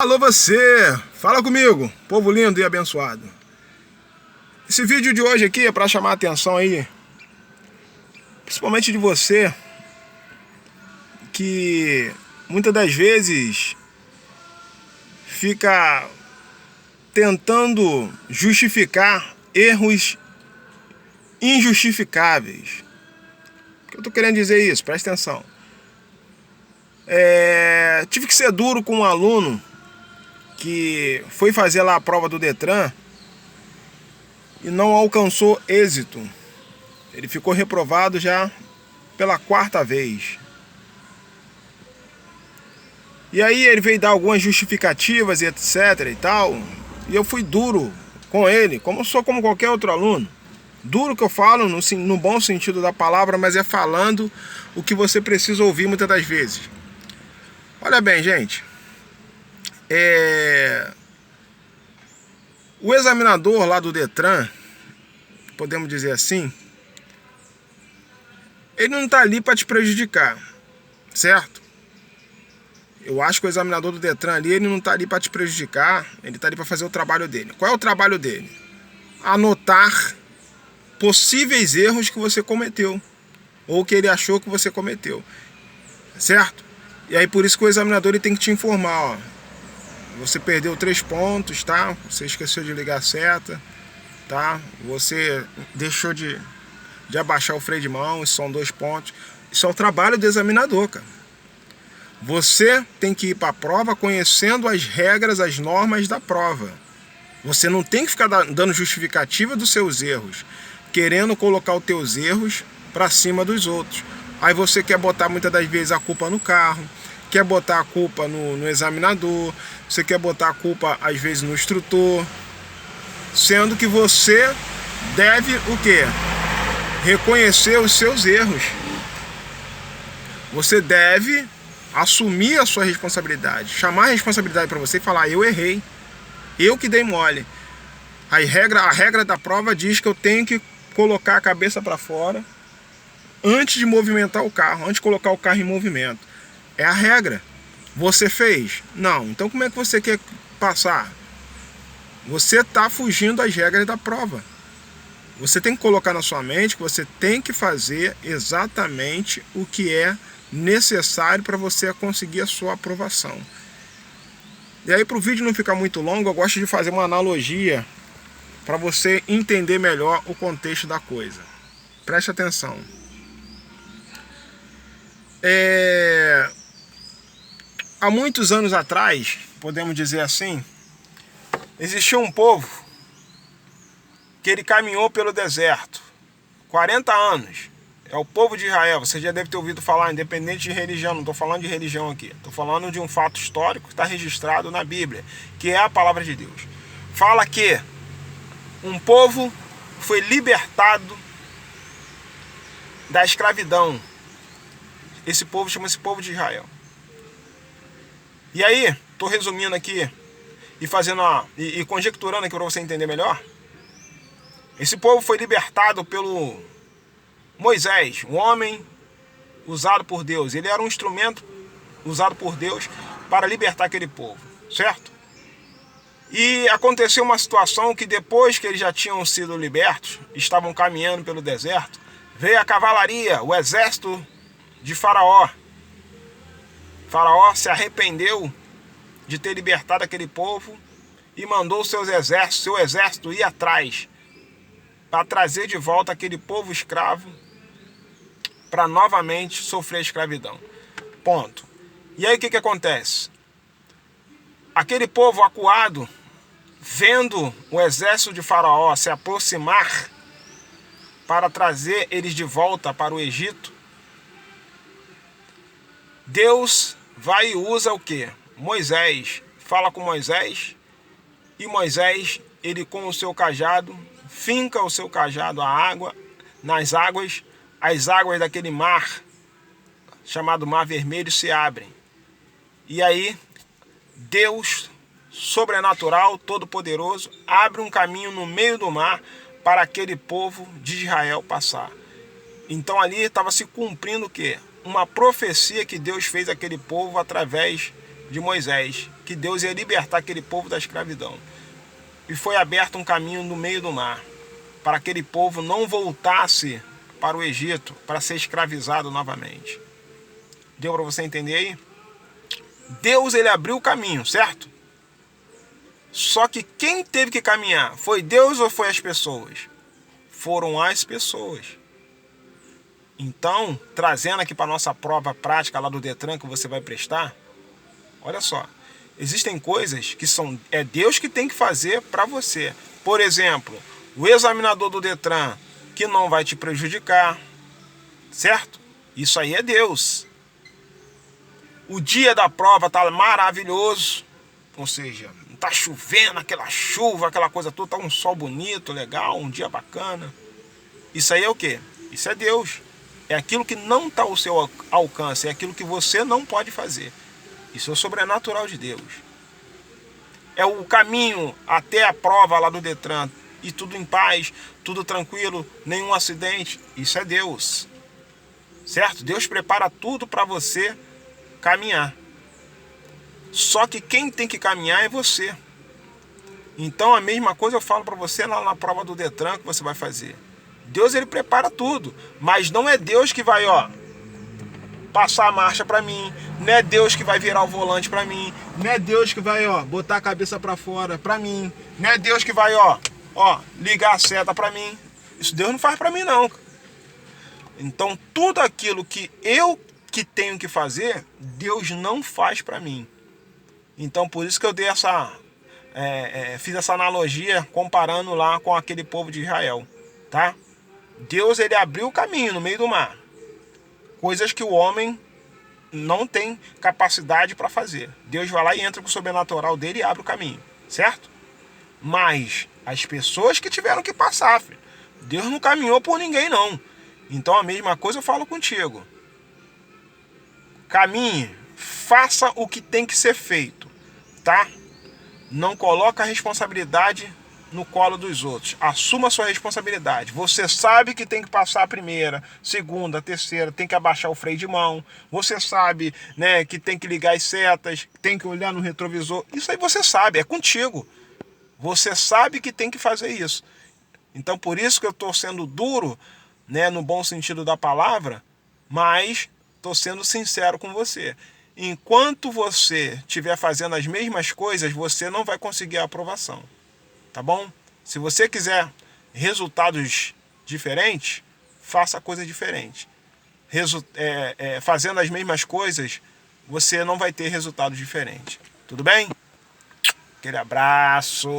Alô você, fala comigo, povo lindo e abençoado. Esse vídeo de hoje aqui é para chamar a atenção aí, principalmente de você, que muitas das vezes fica tentando justificar erros injustificáveis. O que eu tô querendo dizer isso? Presta atenção. Tive que ser duro com um aluno que foi fazer lá a prova do Detran e não alcançou êxito. Ele ficou reprovado já pela 4ª vez. E aí ele veio dar algumas justificativas e etc e tal. E eu fui duro com ele, como eu sou como qualquer outro aluno. Duro que eu falo no bom sentido da palavra, mas é falando o que você precisa ouvir muitas das vezes. Olha bem, gente. O examinador lá do Detran, podemos dizer assim, ele não está ali para te prejudicar, certo? Eu acho que o examinador do Detran ali, ele não está ali para te prejudicar, ele está ali para fazer o trabalho dele. Qual é o trabalho dele? Anotar possíveis erros que você cometeu, ou que ele achou que você cometeu, certo? E aí por isso que o examinador ele tem que te informar, ó. Você perdeu 3 pontos, tá? Você esqueceu de ligar a seta, tá? Você deixou de abaixar o freio de mão, isso são 2 pontos. Isso é o trabalho do examinador, cara. Você tem que ir para a prova conhecendo as regras, as normas da prova. Você não tem que ficar dando justificativa dos seus erros, querendo colocar os teus erros para cima dos outros. Aí você quer botar muitas das vezes a culpa no carro, quer botar a culpa no examinador, você quer botar a culpa às vezes no instrutor, sendo que você deve o quê? Reconhecer os seus erros. Você deve assumir a sua responsabilidade, chamar a responsabilidade para você e falar: eu errei, eu que dei mole. A regra da prova diz que eu tenho que colocar a cabeça para fora antes de movimentar o carro, antes de colocar o carro em movimento. É a regra. Você fez? Não. Então como é que você quer passar? Você está fugindo das regras da prova. Você tem que colocar na sua mente que você tem que fazer exatamente o que é necessário para você conseguir a sua aprovação. E aí, para o vídeo não ficar muito longo, eu gosto de fazer uma analogia para você entender melhor o contexto da coisa. Preste atenção. Há muitos anos atrás, podemos dizer assim, existiu um povo que ele caminhou pelo deserto 40 anos. É o povo de Israel. Você já deve ter ouvido falar, independente de religião. Não estou falando de religião aqui, estou falando de um fato histórico que está registrado na Bíblia, que é a palavra de Deus. Fala que um povo foi libertado da escravidão. Esse povo chama-se povo de Israel. E aí, estou resumindo aqui e fazendo e conjecturando aqui para você entender melhor. Esse povo foi libertado pelo Moisés, um homem usado por Deus. Ele era um instrumento usado por Deus para libertar aquele povo, certo? E aconteceu uma situação que depois que eles já tinham sido libertos, estavam caminhando pelo deserto, veio a cavalaria, o exército de Faraó. Faraó se arrependeu de ter libertado aquele povo e mandou seu exército ir atrás para trazer de volta aquele povo escravo para novamente sofrer a escravidão. Ponto. E aí o que acontece? Aquele povo acuado, vendo o exército de Faraó se aproximar para trazer eles de volta para o Egito, Deus vai e usa o quê? Moisés. Fala com Moisés, e Moisés, ele com o seu cajado, finca o seu cajado nas águas, as águas daquele mar, chamado Mar Vermelho, se abrem. E aí, Deus, sobrenatural, todo-poderoso, abre um caminho no meio do mar para aquele povo de Israel passar. Então ali estava se cumprindo o quê? Uma profecia que Deus fez àquele povo através de Moisés, que Deus ia libertar aquele povo da escravidão. E foi aberto um caminho no meio do mar, para aquele povo não voltasse para o Egito, para ser escravizado novamente. Deu para você entender aí? Deus, ele abriu o caminho, certo? Só que quem teve que caminhar? Foi Deus ou foi as pessoas? Foram as pessoas. Então, trazendo aqui para a nossa prova prática lá do Detran que você vai prestar, olha só, existem coisas que é Deus que tem que fazer para você. Por exemplo, o examinador do Detran que não vai te prejudicar, certo? Isso aí é Deus. O dia da prova tá maravilhoso, ou seja, não tá chovendo, aquela chuva, aquela coisa toda, tá um sol bonito, legal, um dia bacana. Isso aí é o quê? Isso é Deus. É aquilo que não está ao seu alcance, é aquilo que você não pode fazer. Isso é o sobrenatural de Deus. É o caminho até a prova lá do Detran, e tudo em paz, tudo tranquilo, nenhum acidente. Isso é Deus. Certo? Deus prepara tudo para você caminhar. Só que quem tem que caminhar é você. Então a mesma coisa eu falo para você lá na prova do Detran que você vai fazer. Deus, ele prepara tudo, mas não é Deus que vai, passar a marcha para mim, não é Deus que vai virar o volante para mim, não é Deus que vai, botar a cabeça para fora para mim, não é Deus que vai, ligar a seta para mim. Isso Deus não faz para mim não. Então tudo aquilo que eu que tenho que fazer, Deus não faz para mim. Então por isso que eu dei fiz essa analogia comparando lá com aquele povo de Israel, tá? Deus, ele abriu o caminho no meio do mar. Coisas que o homem não tem capacidade para fazer. Deus vai lá e entra com o sobrenatural dele e abre o caminho, certo? Mas as pessoas que tiveram que passar, filho, Deus não caminhou por ninguém não. Então a mesma coisa eu falo contigo. Caminhe, faça o que tem que ser feito, tá? Não coloca a responsabilidade no colo dos outros. Assuma a sua responsabilidade. Você sabe que tem que passar a primeira, segunda, terceira, tem que abaixar o freio de mão. Você sabe, né, que tem que ligar as setas, tem que olhar no retrovisor. Isso aí você sabe, é contigo. Você sabe que tem que fazer isso. Então por isso que eu estou sendo duro, né, no bom sentido da palavra, mas estou sendo sincero com você. Enquanto você estiver fazendo as mesmas coisas, você não vai conseguir a aprovação. Tá bom? Se você quiser resultados diferentes, faça coisa diferente. Fazendo as mesmas coisas, você não vai ter resultados diferentes. Tudo bem? Aquele abraço.